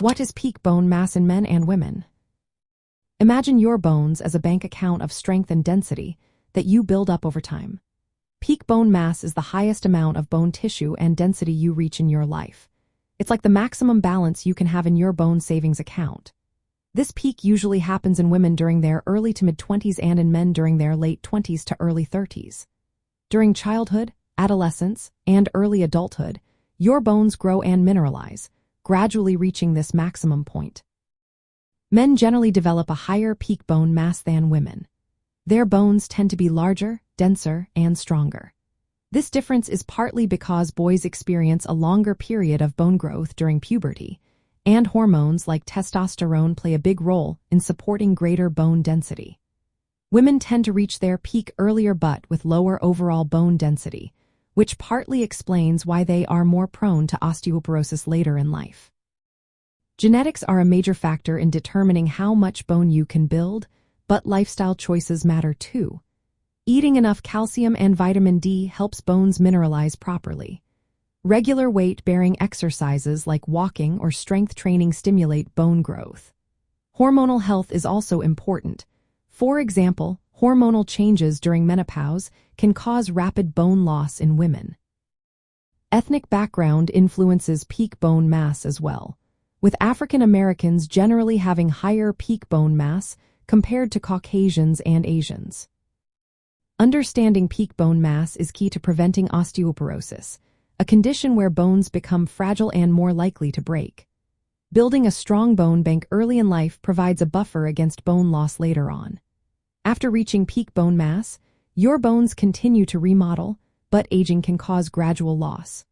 What is peak bone mass in men and women? Imagine your bones as a bank account of strength and density that you build up over time. Peak bone mass is the highest amount of bone tissue and density you reach in your life. It's like the maximum balance you can have in your bone savings account. This peak usually happens in women during their early to mid-20s and in men during their late 20s to early 30s. During childhood, adolescence, and early adulthood, your bones grow and mineralize, gradually reaching this maximum point. Men generally develop a higher peak bone mass than women. Their bones tend to be larger, denser, and stronger. This difference is partly because boys experience a longer period of bone growth during puberty, and hormones like testosterone play a big role in supporting greater bone density. Women tend to reach their peak earlier but with lower overall bone density, which partly explains why they are more prone to osteoporosis later in life. Genetics are a major factor in determining how much bone you can build, but lifestyle choices matter too. Eating enough calcium and vitamin D helps bones mineralize properly. Regular weight-bearing exercises like walking or strength training stimulate bone growth. Hormonal health is also important. For example, hormonal changes during menopause can cause rapid bone loss in women. Ethnic background influences peak bone mass as well, with African Americans generally having higher peak bone mass compared to Caucasians and Asians. Understanding peak bone mass is key to preventing osteoporosis, a condition where bones become fragile and more likely to break. Building a strong bone bank early in life provides a buffer against bone loss later on. After reaching peak bone mass, your bones continue to remodel, but aging can cause gradual loss.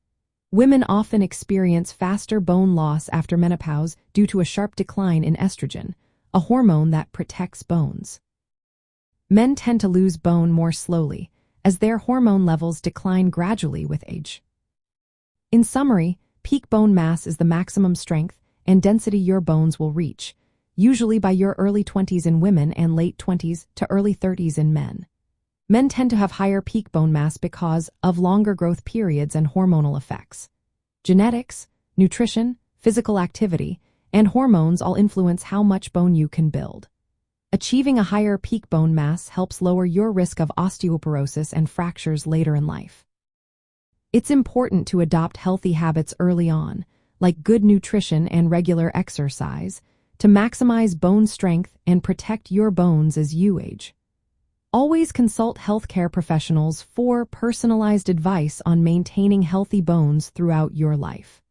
Women often experience faster bone loss after menopause due to a sharp decline in estrogen, a hormone that protects bones. Men tend to lose bone more slowly, as their hormone levels decline gradually with age. In summary, peak bone mass is the maximum strength and density your bones will reach, usually by your early 20s in women and late 20s to early 30s in men. Men tend to have higher peak bone mass because of longer growth periods and hormonal effects. Genetics, nutrition, physical activity, and hormones all influence how much bone you can build. Achieving a higher peak bone mass helps lower your risk of osteoporosis and fractures later in life. It's important to adopt healthy habits early on, like good nutrition and regular exercise, to maximize bone strength and protect your bones as you age. Always consult healthcare professionals for personalized advice on maintaining healthy bones throughout your life.